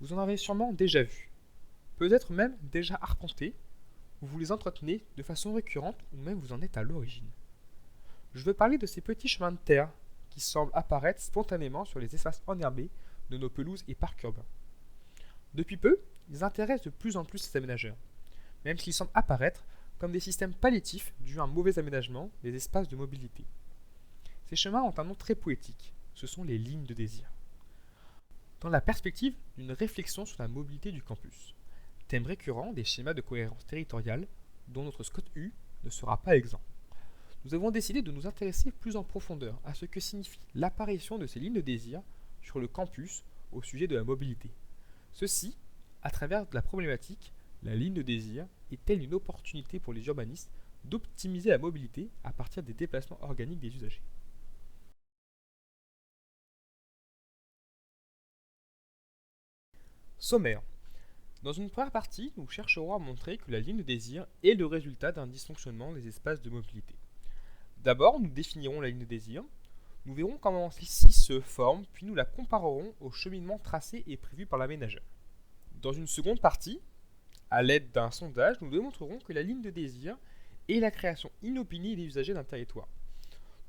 Vous en avez sûrement déjà vu, peut-être même déjà arpenté, ou vous les entretenez de façon récurrente, ou même vous en êtes à l'origine. Je veux parler de ces petits chemins de terre qui semblent apparaître spontanément sur les espaces enherbés de nos pelouses et parcs urbains. Depuis peu, ils intéressent de plus en plus les aménageurs, même s'ils semblent apparaître comme des systèmes palliatifs dus à un mauvais aménagement des espaces de mobilité. Ces chemins ont un nom très poétique, ce sont les lignes de désir. Dans la perspective d'une réflexion sur la mobilité du campus, thème récurrent des schémas de cohérence territoriale dont notre Scott U ne sera pas exempt. Nous avons décidé de nous intéresser plus en profondeur à ce que signifie l'apparition de ces lignes de désir sur le campus au sujet de la mobilité. Ceci, à travers la problématique, la ligne de désir est-elle une opportunité pour les urbanistes d'optimiser la mobilité à partir des déplacements organiques des usagers? Sommaire. Dans une première partie, nous chercherons à montrer que la ligne de désir est le résultat d'un dysfonctionnement des espaces de mobilité. D'abord, nous définirons la ligne de désir. Nous verrons comment celle-ci se forme, puis nous la comparerons au cheminement tracé et prévu par l'aménageur. Dans une seconde partie, à l'aide d'un sondage, nous démontrerons que la ligne de désir est la création inopinée des usagers d'un territoire.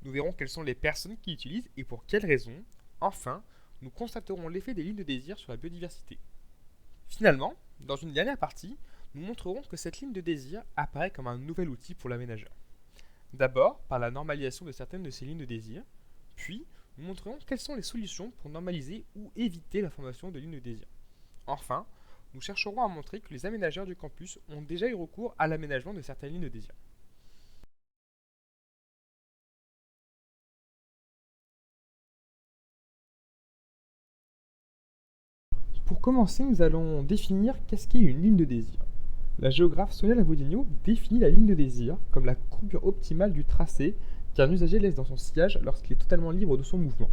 Nous verrons quelles sont les personnes qui l'utilisent et pour quelles raisons. Enfin, nous constaterons l'effet des lignes de désir sur la biodiversité. Finalement, dans une dernière partie, nous montrerons que cette ligne de désir apparaît comme un nouvel outil pour l'aménageur. D'abord, par la normalisation de certaines de ces lignes de désir, puis nous montrerons quelles sont les solutions pour normaliser ou éviter la formation de lignes de désir. Enfin, nous chercherons à montrer que les aménageurs du campus ont déjà eu recours à l'aménagement de certaines lignes de désir. Pour commencer, nous allons définir qu'est-ce qu'est une ligne de désir. La géographe Sonia Lavodinho définit la ligne de désir comme la courbure optimale du tracé qu'un usager laisse dans son sillage lorsqu'il est totalement libre de son mouvement.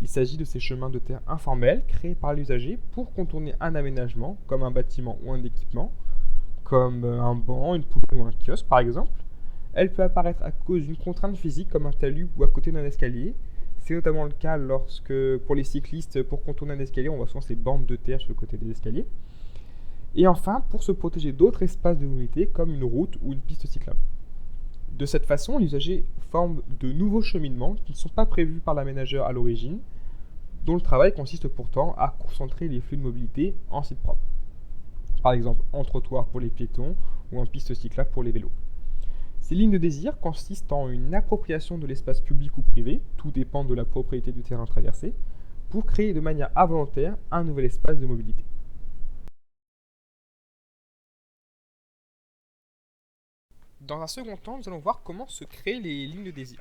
Il s'agit de ces chemins de terre informels créés par l'usager pour contourner un aménagement, comme un bâtiment ou un équipement, comme un banc, une poubelle ou un kiosque par exemple. Elle peut apparaître à cause d'une contrainte physique comme un talus ou à côté d'un escalier. C'est notamment le cas lorsque, pour les cyclistes, pour contourner un escalier, on voit souvent ces bandes de terre sur le côté des escaliers. Et enfin, pour se protéger d'autres espaces de mobilité comme une route ou une piste cyclable. De cette façon, l'usager forme de nouveaux cheminements qui ne sont pas prévus par l'aménageur à l'origine, dont le travail consiste pourtant à concentrer les flux de mobilité en site propre. Par exemple, en trottoir pour les piétons ou en piste cyclable pour les vélos. Ces lignes de désir consistent en une appropriation de l'espace public ou privé, tout dépend de la propriété du terrain traversé, pour créer de manière involontaire un nouvel espace de mobilité. Dans un second temps, nous allons voir comment se créent les lignes de désir.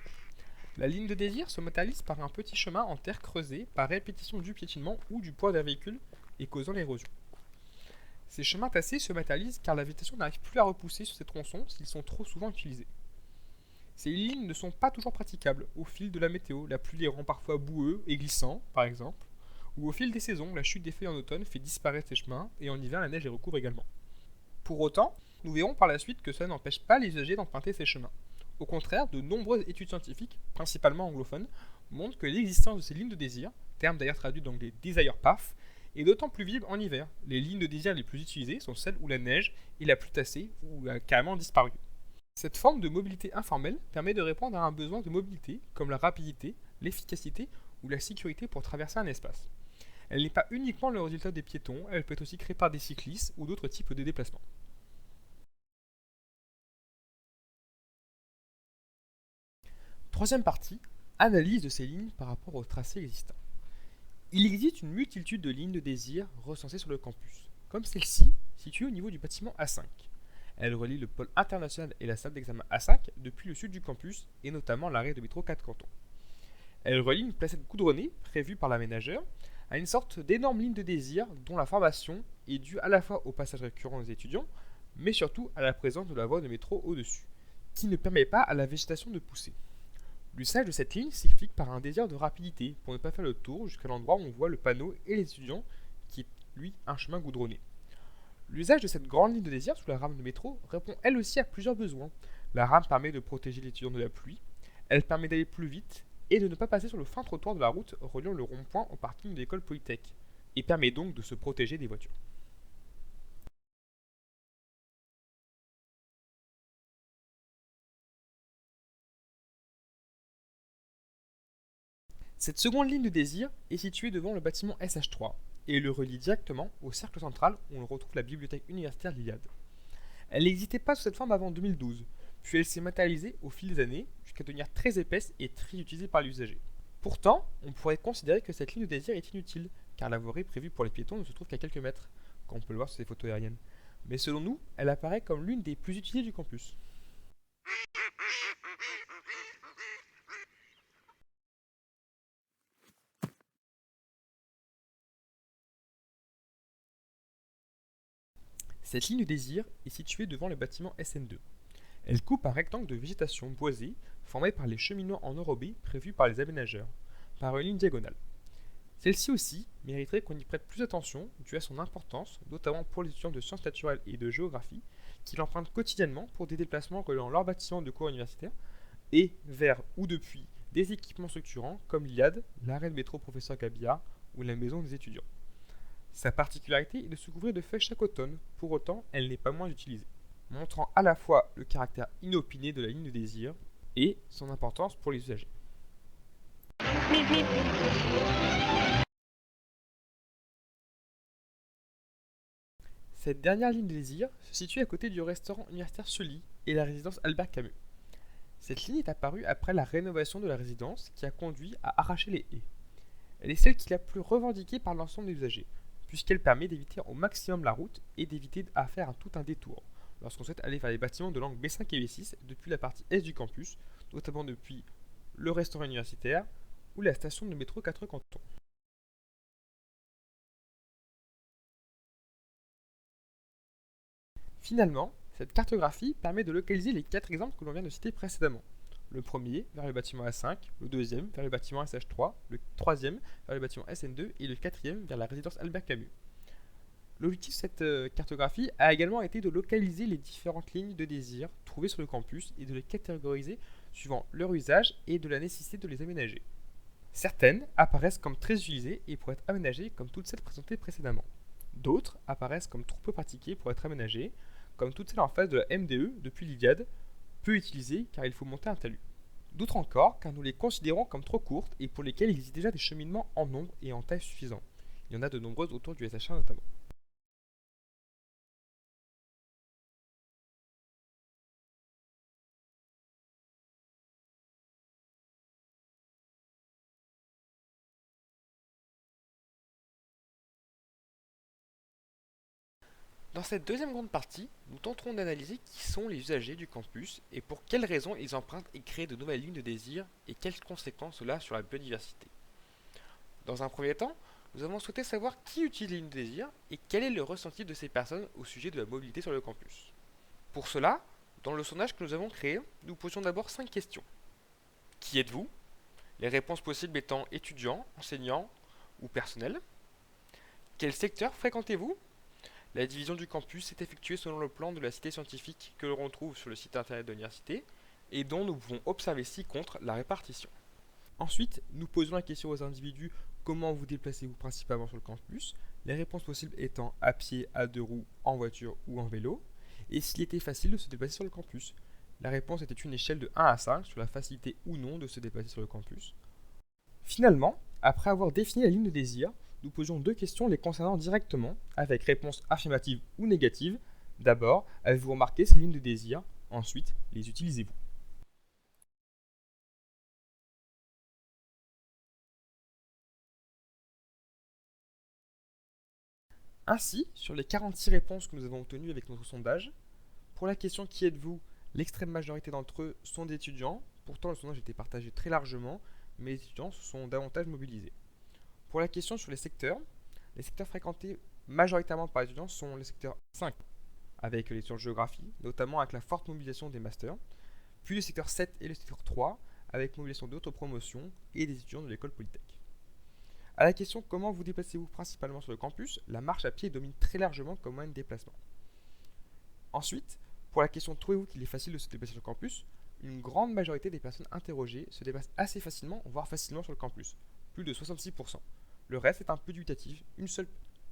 La ligne de désir se matérialise par un petit chemin en terre creusé par répétition du piétinement ou du poids d'un véhicule et causant l'érosion. Ces chemins tassés se matérialisent car la végétation n'arrive plus à repousser sur ces tronçons s'ils sont trop souvent utilisés. Ces lignes ne sont pas toujours praticables au fil de la météo, la pluie les rend parfois boueux et glissants, par exemple, ou au fil des saisons, la chute des feuilles en automne fait disparaître ces chemins et en hiver la neige les recouvre également. Pour autant, nous verrons par la suite que cela n'empêche pas les usagers d'emprunter ces chemins. Au contraire, de nombreuses études scientifiques, principalement anglophones, montrent que l'existence de ces lignes de désir, terme d'ailleurs traduit dans les desire paths, est d'autant plus visible en hiver. Les lignes de désir les plus utilisées sont celles où la neige est la plus tassée ou a carrément disparu. Cette forme de mobilité informelle permet de répondre à un besoin de mobilité comme la rapidité, l'efficacité ou la sécurité pour traverser un espace. Elle n'est pas uniquement le résultat des piétons, elle peut être aussi créée par des cyclistes ou d'autres types de déplacements. Troisième partie, analyse de ces lignes par rapport au tracé existant. Il existe une multitude de lignes de désir recensées sur le campus, comme celle-ci, située au niveau du bâtiment A5. Elle relie le pôle international et la salle d'examen A5 depuis le sud du campus et notamment l'arrêt de métro 4 cantons. Elle relie une placette goudronnée prévue par l'aménageur à une sorte d'énorme ligne de désir dont la formation est due à la fois au passage récurrent des étudiants, mais surtout à la présence de la voie de métro au-dessus, qui ne permet pas à la végétation de pousser. L'usage de cette ligne s'explique par un désir de rapidité pour ne pas faire le tour jusqu'à l'endroit où on voit le panneau et les étudiants, qui est lui un chemin goudronné. L'usage de cette grande ligne de désir sous la rame de métro répond elle aussi à plusieurs besoins. La rame permet de protéger l'étudiant de la pluie, elle permet d'aller plus vite et de ne pas passer sur le fin trottoir de la route reliant le rond-point au parking de l'école Polytech. et permet donc de se protéger des voitures. Cette seconde ligne de désir est située devant le bâtiment SH3 et le relie directement au cercle central où on retrouve la bibliothèque universitaire de l'Iliade. Elle n'existait pas sous cette forme avant 2012, puis elle s'est matérialisée au fil des années jusqu'à devenir très épaisse et très utilisée par l'usager. Pourtant, on pourrait considérer que cette ligne de désir est inutile, car la voirie prévue pour les piétons ne se trouve qu'à quelques mètres, comme on peut le voir sur ces photos aériennes. Mais selon nous, elle apparaît comme l'une des plus utilisées du campus. Cette ligne de désir est située devant le bâtiment SN2. Elle coupe un rectangle de végétation boisée formé par les cheminements en enrobé prévus par les aménageurs, par une ligne diagonale. Celle-ci aussi mériterait qu'on y prête plus attention dû à son importance, notamment pour les étudiants de sciences naturelles et de géographie, qui l'empruntent quotidiennement pour des déplacements reliant leur bâtiment de cours universitaire et vers ou depuis des équipements structurants comme l'IAD, l'arrêt de métro Professeur Gabillard ou la maison des étudiants. Sa particularité est de se couvrir de feuilles chaque automne, pour autant elle n'est pas moins utilisée, montrant à la fois le caractère inopiné de la ligne de désir et son importance pour les usagers. Cette dernière ligne de désir se situe à côté du restaurant universitaire Sully et la résidence Albert Camus. Cette ligne est apparue après la rénovation de la résidence qui a conduit à arracher les haies. Elle est celle qui est la plus revendiquée par l'ensemble des usagers, puisqu'elle permet d'éviter au maximum la route et d'éviter à faire tout un détour lorsqu'on souhaite aller vers les bâtiments de l'angle B5 et B6 depuis la partie est du campus, notamment depuis le restaurant universitaire ou la station de métro 4 Canton. Finalement, cette cartographie permet de localiser les 4 exemples que l'on vient de citer précédemment. Le premier vers le bâtiment A5, le deuxième vers le bâtiment SH3, le troisième vers le bâtiment SN2 et le quatrième vers la résidence Albert Camus. L'objectif de cette cartographie a également été de localiser les différentes lignes de désir trouvées sur le campus et de les catégoriser suivant leur usage et de la nécessité de les aménager. Certaines apparaissent comme très utilisées et pourraient être aménagées comme toutes celles présentées précédemment. D'autres apparaissent comme trop peu pratiquées pour être aménagées, comme toutes celles en face de la MDE depuis l'Iliade, peu utilisées car il faut monter un talus. D'autres encore car nous les considérons comme trop courtes et pour lesquelles il existe déjà des cheminements en nombre et en taille suffisant. Il y en a de nombreuses autour du SH1 notamment. Dans cette deuxième grande partie, nous tenterons d'analyser qui sont les usagers du campus et pour quelles raisons ils empruntent et créent de nouvelles lignes de désir et quelles conséquences cela a sur la biodiversité. Dans un premier temps, nous avons souhaité savoir qui utilise les lignes de désir et quel est le ressenti de ces personnes au sujet de la mobilité sur le campus. Pour cela, dans le sondage que nous avons créé, nous posions d'abord 5 questions. Qui êtes-vous? Les réponses possibles étant étudiants, enseignants ou personnels. Quel secteur fréquentez-vous? La division du campus est effectuée selon le plan de la cité scientifique que l'on retrouve sur le site internet de l'université et dont nous pouvons observer ci-contre la répartition. Ensuite, nous posons la question aux individus comment vous déplacez-vous principalement sur le campus, les réponses possibles étant à pied, à deux roues, en voiture ou en vélo, et s'il était facile de se déplacer sur le campus. La réponse était une échelle de 1 à 5 sur la facilité ou non de se déplacer sur le campus. Finalement, après avoir défini la ligne de désir, nous posions 2 questions les concernant directement, avec réponse affirmative ou négative. D'abord, avez-vous remarqué ces lignes de désir? Ensuite, les utilisez-vous? Ainsi, sur les 46 réponses que nous avons obtenues avec notre sondage, pour la question qui êtes-vous, l'extrême majorité d'entre eux sont des étudiants. Pourtant, le sondage était partagé très largement, mais les étudiants se sont davantage mobilisés. Pour la question sur les secteurs fréquentés majoritairement par les étudiants sont les secteurs 5, avec les étudiants de géographie, notamment avec la forte mobilisation des masters, puis le secteur 7 et le secteur 3, avec mobilisation d'autres promotions et des étudiants de l'école Polytech. À la question comment vous déplacez-vous principalement sur le campus, la marche à pied domine très largement comme moyen de déplacement. Ensuite, pour la question trouvez-vous qu'il est facile de se déplacer sur le campus, une grande majorité des personnes interrogées se déplacent assez facilement, voire facilement sur le campus, plus de 66%. Le reste est un peu dubitatif.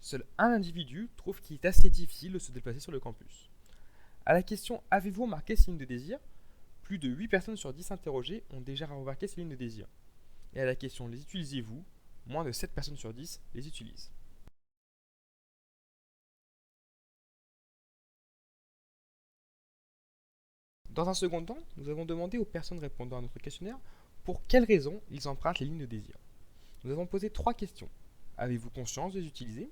Seul un individu trouve qu'il est assez difficile de se déplacer sur le campus. À la question avez-vous remarqué ces lignes de désir, plus de 8 personnes sur 10 interrogées ont déjà remarqué ces lignes de désir. Et à la question les utilisez-vous, moins de 7 personnes sur 10 les utilisent. Dans un second temps, nous avons demandé aux personnes répondant à notre questionnaire pour quelles raisons ils empruntent les lignes de désir. Nous avons posé 3 questions. Avez-vous conscience de les utiliser?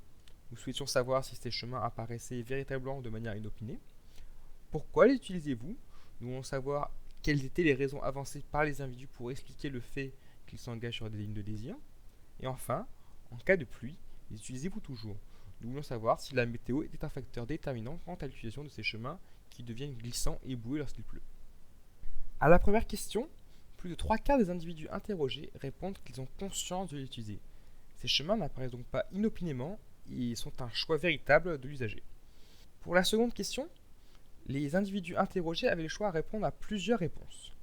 Nous souhaitions savoir si ces chemins apparaissaient véritablement de manière inopinée. Pourquoi les utilisez-vous? Nous voulons savoir quelles étaient les raisons avancées par les individus pour expliquer le fait qu'ils s'engagent sur des lignes de désir. Et enfin, en cas de pluie, les utilisez-vous toujours? Nous voulons savoir si la météo était un facteur déterminant quant à l'utilisation de ces chemins qui deviennent glissants et boueux lorsqu'il pleut. À la première question, plus de 3 quarts des individus interrogés répondent qu'ils ont conscience de l'utiliser. Ces chemins n'apparaissent donc pas inopinément et sont un choix véritable de l'usager. Pour la seconde question, les individus interrogés avaient le choix à répondre à plusieurs réponses.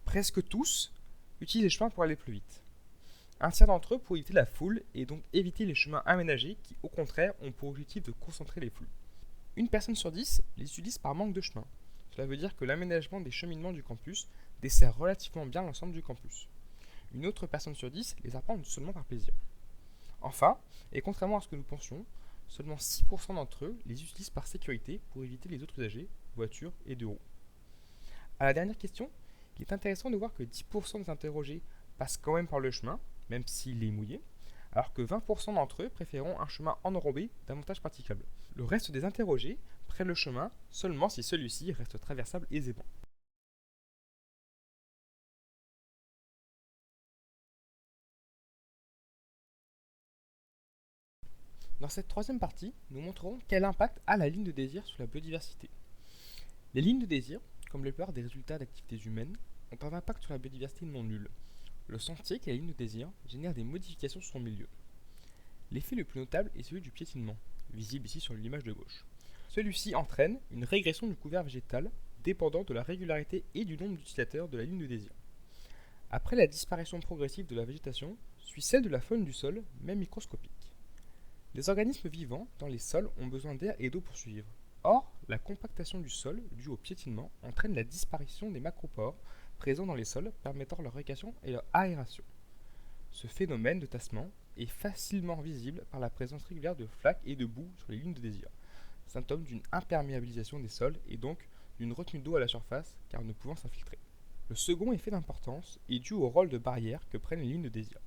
Presque tous utilisent les chemins pour aller plus vite. Un tiers d'entre eux pour éviter la foule et donc éviter les chemins aménagés qui, au contraire, ont pour objectif de concentrer les flux. Une personne sur 10 les utilise par manque de chemin. Cela veut dire que l'aménagement des cheminements du campus dessert relativement bien l'ensemble du campus. Une autre personne sur 10 les apprend seulement par plaisir. Enfin, et contrairement à ce que nous pensions, seulement 6% d'entre eux les utilisent par sécurité pour éviter les autres usagers, voitures et deux roues. À la dernière question, il est intéressant de voir que 10% des interrogés passent quand même par le chemin, même s'il est mouillé, alors que 20% d'entre eux préféreront un chemin enrobé davantage praticable. Le reste des interrogés prennent le chemin seulement si celui-ci reste traversable aisément. Dans cette troisième partie, nous montrerons quel impact a la ligne de désir sur la biodiversité. Les lignes de désir, comme la plupart des résultats d'activités humaines, ont un impact sur la biodiversité non nul. Le sentier qu'est la ligne de désir génère des modifications sur son milieu. L'effet le plus notable est celui du piétinement, visible ici sur l'image de gauche. Celui-ci entraîne une régression du couvert végétal dépendant de la régularité et du nombre d'utilisateurs de la ligne de désir. Après la disparition progressive de la végétation, suit celle de la faune du sol, même microscopique. Les organismes vivants dans les sols ont besoin d'air et d'eau pour survivre. Or, la compactation du sol due au piétinement entraîne la disparition des macropores présents dans les sols permettant leur régulation et leur aération. Ce phénomène de tassement est facilement visible par la présence régulière de flaques et de boue sur les lignes de désir, symptôme d'une imperméabilisation des sols et donc d'une retenue d'eau à la surface car ne pouvant s'infiltrer. Le second effet d'importance est dû au rôle de barrière que prennent les lignes de désir.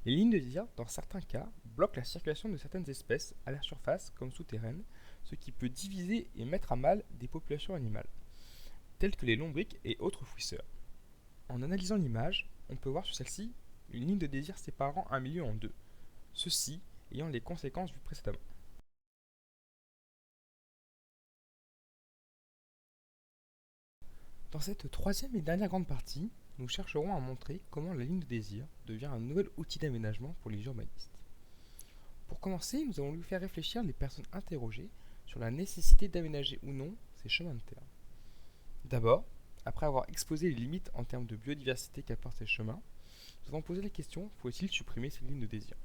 Les lignes de désir, dans certains cas, bloquent la circulation de certaines espèces à la surface comme souterraine, ce qui peut diviser et mettre à mal des populations animales, telles que les lombrics et autres fouisseurs. En analysant l'image, on peut voir sur celle-ci une ligne de désir séparant un milieu en deux, ceci ayant les conséquences vues précédemment. Dans cette troisième et dernière grande partie, nous chercherons à montrer comment la ligne de désir devient un nouvel outil d'aménagement pour les urbanistes. Pour commencer, nous allons lui faire réfléchir les personnes interrogées sur la nécessité d'aménager ou non ces chemins de terre. D'abord, après avoir exposé les limites en termes de biodiversité qu'apportent ces chemins, nous avons posé la question, faut-il supprimer ces lignes de désir?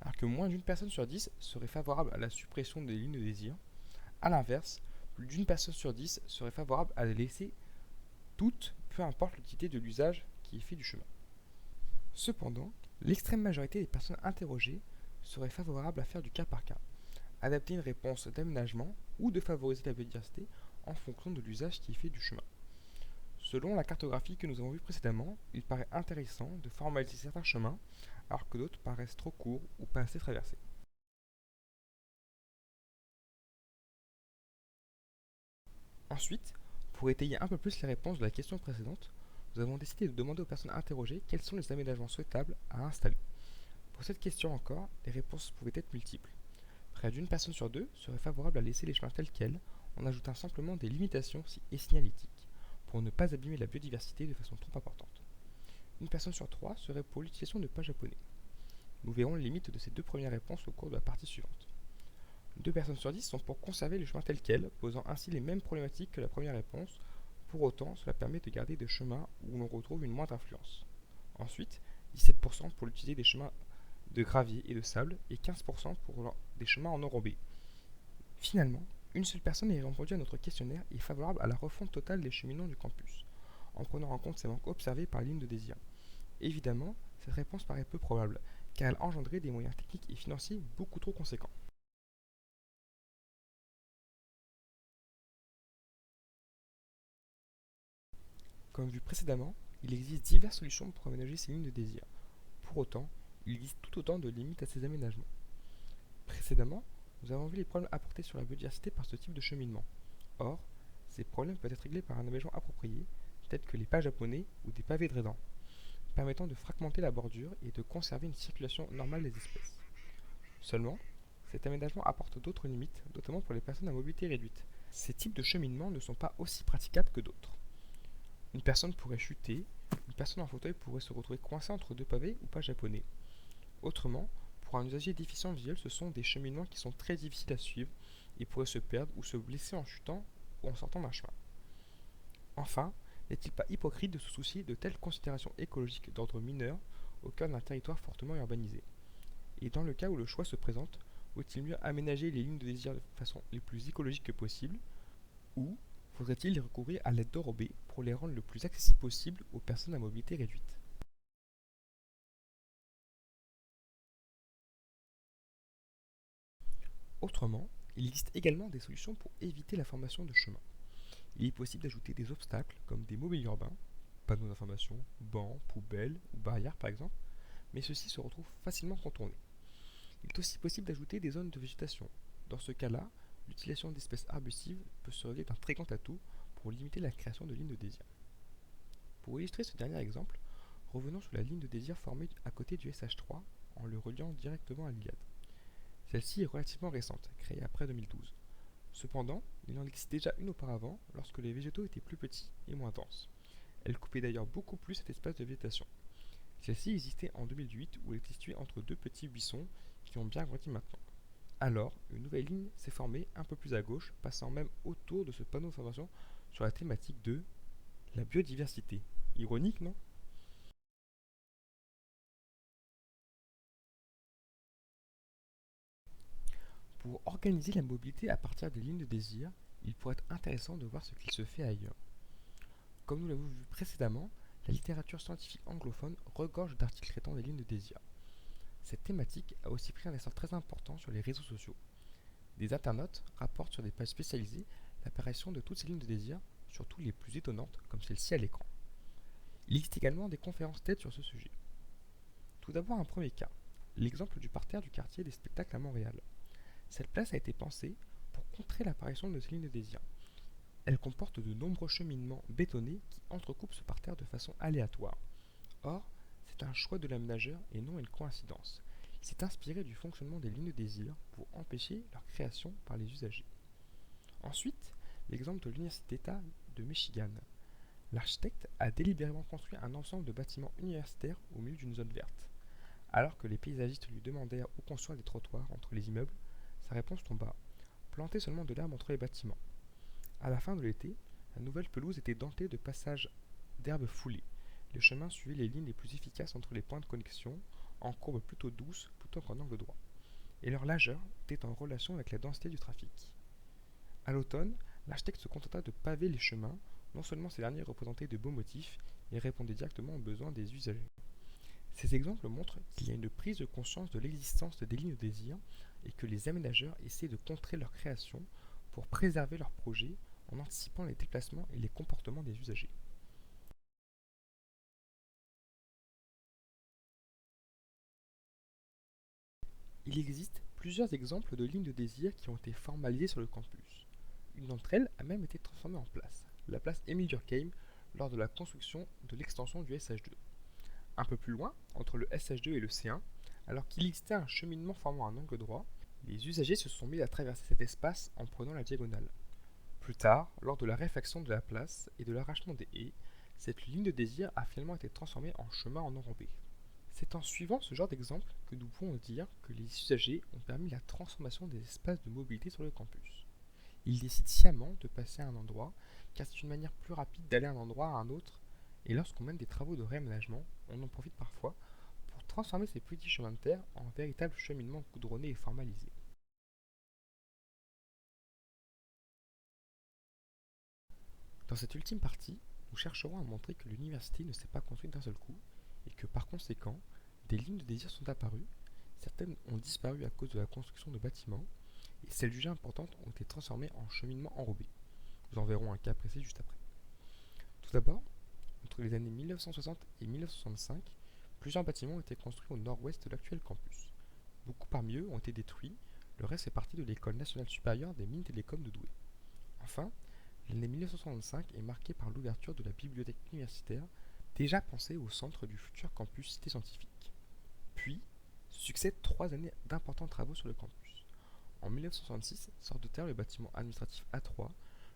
Alors que moins d'une personne sur 10 serait favorable à la suppression des lignes de désir, à l'inverse, plus d'une personne sur 10 serait favorable à les laisser toutes, peu importe l'utilité de l'usage qui est fait du chemin. Cependant, l'extrême majorité des personnes interrogées serait favorable à faire du cas par cas, adapter une réponse d'aménagement ou de favoriser la biodiversité en fonction de l'usage qui est fait du chemin. Selon la cartographie que nous avons vue précédemment, il paraît intéressant de formaliser certains chemins alors que d'autres paraissent trop courts ou pas assez traversés. Ensuite, pour étayer un peu plus les réponses de la question précédente, nous avons décidé de demander aux personnes interrogées quels sont les aménagements souhaitables à installer. Pour cette question encore, les réponses pouvaient être multiples. Près d'une personne sur deux serait favorable à laisser les chemins tels quels, en ajoutant simplement des limitations et signalétiques, pour ne pas abîmer la biodiversité de façon trop importante. Une personne sur trois serait pour l'utilisation de pas japonais. Nous verrons les limites de ces deux premières réponses au cours de la partie suivante. 2 personnes sur 10 sont pour conserver le chemin tel quel, posant ainsi les mêmes problématiques que la première réponse. Pour autant, cela permet de garder des chemins où l'on retrouve une moindre influence. Ensuite, 17% pour l'utiliser des chemins de gravier et de sable et 15% pour des chemins en enrobé. Finalement, une seule personne ayant répondu à notre questionnaire est favorable à la refonte totale des cheminements du campus, en prenant en compte ces manques observés par l'île de désir. Évidemment, cette réponse paraît peu probable, car elle engendrait des moyens techniques et financiers beaucoup trop conséquents. Comme vu précédemment, il existe diverses solutions pour aménager ces lignes de désir. Pour autant, il existe tout autant de limites à ces aménagements. Précédemment, nous avons vu les problèmes apportés sur la biodiversité par ce type de cheminement. Or, ces problèmes peuvent être réglés par un aménagement approprié, tel que les pas japonais ou des pavés drainants, permettant de fragmenter la bordure et de conserver une circulation normale des espèces. Seulement, cet aménagement apporte d'autres limites, notamment pour les personnes à mobilité réduite. Ces types de cheminement ne sont pas aussi praticables que d'autres. Une personne pourrait chuter, une personne en fauteuil pourrait se retrouver coincée entre deux pavés ou pas japonais. Autrement, pour un usager déficient visuel, ce sont des cheminements qui sont très difficiles à suivre et pourraient se perdre ou se blesser en chutant ou en sortant d'un chemin. Enfin, n'est-il pas hypocrite de se soucier de telles considérations écologiques d'ordre mineur au cœur d'un territoire fortement urbanisé? Et dans le cas où le choix se présente, vaut-il mieux aménager les lignes de désir de façon les plus écologique que possible, ou faudrait-il y recourir à l'aide d'enrobés pour les rendre le plus accessibles possible aux personnes à mobilité réduite? Autrement, il existe également des solutions pour éviter la formation de chemins. Il est possible d'ajouter des obstacles comme des mobiliers urbains, panneaux d'information, bancs, poubelles ou barrières par exemple, mais ceux-ci se retrouvent facilement contournés. Il est aussi possible d'ajouter des zones de végétation. Dans ce cas-là, l'utilisation d'espèces arbustives peut se révéler d'un très grand atout pour limiter la création de lignes de désir. Pour illustrer ce dernier exemple, revenons sur la ligne de désir formée à côté du SH3 en le reliant directement à l'Iliade. Celle-ci est relativement récente, créée après 2012. Cependant, il en existe déjà une auparavant lorsque les végétaux étaient plus petits et moins denses. Elle coupait d'ailleurs beaucoup plus cet espace de végétation. Celle-ci existait en 2008 où elle était située entre deux petits buissons qui ont bien grandi maintenant. Alors, une nouvelle ligne s'est formée un peu plus à gauche, passant même autour de ce panneau d'information sur la thématique de la biodiversité. Ironique, non? Pour organiser la mobilité à partir des lignes de désir, il pourrait être intéressant de voir ce qu'il se fait ailleurs. Comme nous l'avons vu précédemment, la littérature scientifique anglophone regorge d'articles traitant des lignes de désir. Cette thématique a aussi pris un essor très important sur les réseaux sociaux. Des internautes rapportent sur des pages spécialisées l'apparition de toutes ces lignes de désir, surtout les plus étonnantes, comme celle-ci à l'écran. Il existe également des conférences TED sur ce sujet. Tout d'abord un premier cas, l'exemple du parterre du quartier des spectacles à Montréal. Cette place a été pensée pour contrer l'apparition de ces lignes de désir. Elle comporte de nombreux cheminements bétonnés qui entrecoupent ce parterre de façon aléatoire. Or, c'est un choix de l'aménageur et non une coïncidence. Il s'est inspiré du fonctionnement des lignes de désir pour empêcher leur création par les usagers. Ensuite, l'exemple de l'Université d'État de Michigan. L'architecte a délibérément construit un ensemble de bâtiments universitaires au milieu d'une zone verte. Alors que les paysagistes lui demandèrent où construire des trottoirs entre les immeubles, sa réponse tomba: planter seulement de l'herbe entre les bâtiments. À la fin de l'été, la nouvelle pelouse était dentée de passages d'herbes foulées. Les chemins suivaient les lignes les plus efficaces entre les points de connexion, en courbe plutôt douce plutôt qu'en angle droit, et leur largeur était en relation avec la densité du trafic. À l'automne, l'architecte se contenta de paver les chemins, non seulement ces derniers représentaient de beaux motifs, mais répondaient directement aux besoins des usagers. Ces exemples montrent qu'il y a une prise de conscience de l'existence des lignes de désir et que les aménageurs essaient de contrer leur création pour préserver leurs projets en anticipant les déplacements et les comportements des usagers. Il existe plusieurs exemples de lignes de désir qui ont été formalisées sur le campus. Une d'entre elles a même été transformée en place, la place Émile Durkheim, lors de la construction de l'extension du SH2. Un peu plus loin, entre le SH2 et le C1, alors qu'il existait un cheminement formant un angle droit, les usagers se sont mis à traverser cet espace en prenant la diagonale. Plus tard, lors de la réfaction de la place et de l'arrachement des haies, cette ligne de désir a finalement été transformée en chemin en enrobé. C'est en suivant ce genre d'exemple que nous pouvons dire que les usagers ont permis la transformation des espaces de mobilité sur le campus. Ils décident sciemment de passer à un endroit, car c'est une manière plus rapide d'aller d'un endroit à un autre, et lorsqu'on mène des travaux de réaménagement, on en profite parfois pour transformer ces petits chemins de terre en véritables cheminements goudronnés et formalisés. Dans cette ultime partie, nous chercherons à montrer que l'université ne s'est pas construite d'un seul coup et que par conséquent, des lignes de désir sont apparues, certaines ont disparu à cause de la construction de bâtiments et celles jugées importantes ont été transformées en cheminements enrobés. Nous en verrons un cas précis juste après. Tout d'abord, entre les années 1960 et 1965, plusieurs bâtiments ont été construits au nord-ouest de l'actuel campus. Beaucoup parmi eux ont été détruits, le reste est parti de l'École nationale supérieure des mines télécoms de Douai. Enfin, l'année 1965 est marquée par l'ouverture de la bibliothèque universitaire, déjà pensée au centre du futur campus Cité Scientifique. Puis, succèdent 3 années d'importants travaux sur le campus. En 1966 sort de terre le bâtiment administratif A3,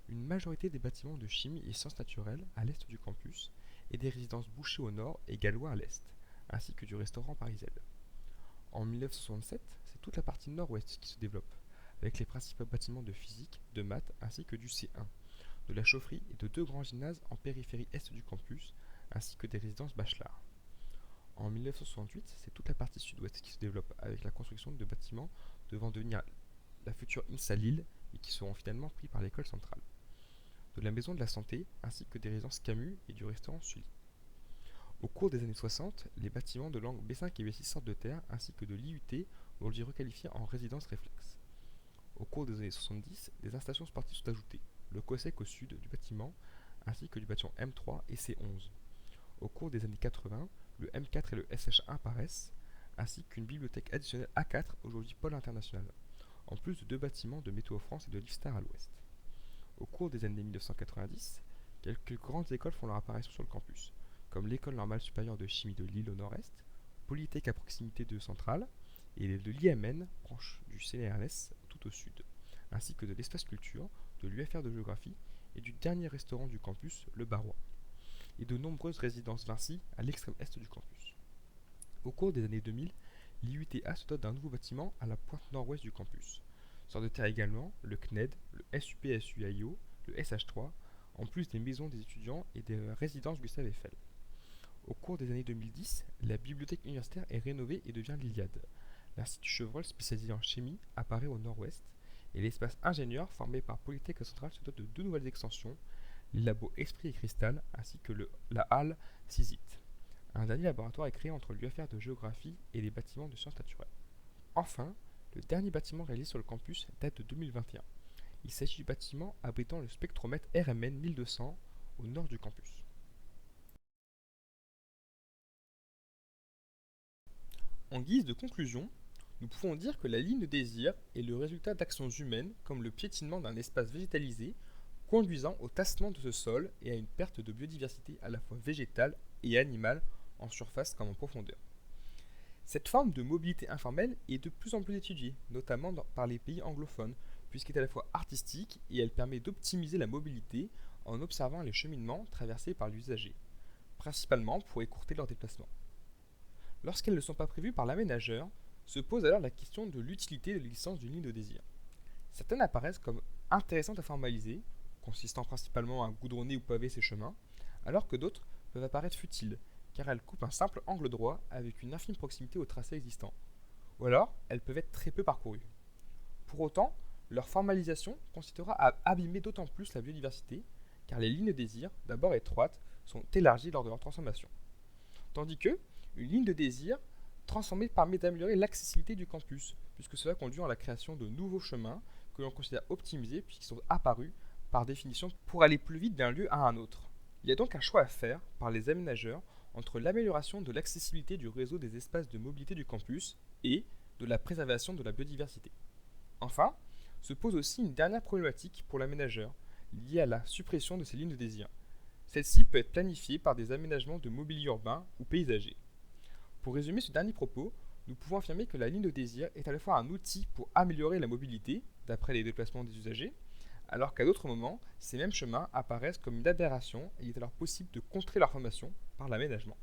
une majorité des bâtiments de chimie et sciences naturelles à l'est du campus, et des résidences Boucher au nord et Gallois à l'est, ainsi que du restaurant Parisel. En 1967, c'est toute la partie nord-ouest qui se développe, avec les principaux bâtiments de physique, de maths ainsi que du C1, de la chaufferie et de 2 grands gymnases en périphérie est du campus, ainsi que des résidences Bachelard. En 1968, c'est toute la partie sud-ouest qui se développe avec la construction de bâtiments devant devenir la future INSA Lille et qui seront finalement pris par l'école centrale, de la maison de la santé ainsi que des résidences Camus et du restaurant Sully. Au cours des années 60, les bâtiments de l'angle B5 et B6 sortent de terre ainsi que de l'IUT ont été requalifiés en résidence réflexe. Au cours des années 70, des installations sportives sont ajoutées, le COSEC au sud du bâtiment ainsi que du bâtiment M3 et C11. Au cours des années 80, le M4 et le SH1 apparaissent, ainsi qu'une bibliothèque additionnelle A4, aujourd'hui Pôle International, en plus de 2 bâtiments de Météo France et de Lifstar à l'ouest. Au cours des années 1990, quelques grandes écoles font leur apparition sur le campus, comme l'École normale supérieure de chimie de Lille au nord-est, Polytech à proximité de Centrale, et de l'IMN, proche du CNRS, tout au sud, ainsi que de l'espace culture, de l'UFR de géographie et du dernier restaurant du campus, le Barrois, et de nombreuses résidences Vinci à l'extrême est du campus. Au cours des années 2000, l'IUTA se dote d'un nouveau bâtiment à la pointe nord-ouest du campus. Sort de terre également le CNED, le SUP-SUAIO, le SH3, en plus des maisons des étudiants et des résidences Gustave Eiffel. Au cours des années 2010, la bibliothèque universitaire est rénovée et devient l'Iliade. L'Institut Chevreul spécialisé en chimie apparaît au nord-ouest, et l'espace ingénieur formé par Polytech Centrale se dote de 2 nouvelles extensions, les labos Esprit et Cristal ainsi que la halle CISIT. Un dernier laboratoire est créé entre l'UFR de géographie et les bâtiments de sciences naturelles. Enfin, le dernier bâtiment réalisé sur le campus date de 2021. Il s'agit du bâtiment abritant le spectromètre RMN 1200 au nord du campus. En guise de conclusion, nous pouvons dire que la ligne de désir est le résultat d'actions humaines comme le piétinement d'un espace végétalisé conduisant au tassement de ce sol et à une perte de biodiversité à la fois végétale et animale en surface comme en profondeur. Cette forme de mobilité informelle est de plus en plus étudiée, notamment par les pays anglophones, puisqu'elle est à la fois artistique et elle permet d'optimiser la mobilité en observant les cheminements traversés par l'usager, principalement pour écourter leur déplacement. Lorsqu'elles ne sont pas prévues par l'aménageur, se pose alors la question de l'utilité de l'existence d'une ligne de désir. Certaines apparaissent comme intéressantes à formaliser, consistant principalement à goudronner ou paver ces chemins, alors que d'autres peuvent apparaître futiles, car elles coupent un simple angle droit avec une infime proximité au tracé existant, ou alors elles peuvent être très peu parcourues. Pour autant, leur formalisation consistera à abîmer d'autant plus la biodiversité, car les lignes de désir, d'abord étroites, sont élargies lors de leur transformation. Tandis que, une ligne de désir transformée permet d'améliorer l'accessibilité du campus, puisque cela conduit à la création de nouveaux chemins que l'on considère optimisés puisqu'ils sont apparus par définition pour aller plus vite d'un lieu à un autre. Il y a donc un choix à faire par les aménageurs entre l'amélioration de l'accessibilité du réseau des espaces de mobilité du campus et de la préservation de la biodiversité. Enfin, se pose aussi une dernière problématique pour l'aménageur, liée à la suppression de ces lignes de désir. Celle-ci peut être planifiée par des aménagements de mobilier urbain ou paysager. Pour résumer ce dernier propos, nous pouvons affirmer que la ligne de désir est à la fois un outil pour améliorer la mobilité, d'après les déplacements des usagers, alors qu'à d'autres moments, ces mêmes chemins apparaissent comme une aberration et il est alors possible de contrer leur formation par l'aménagement.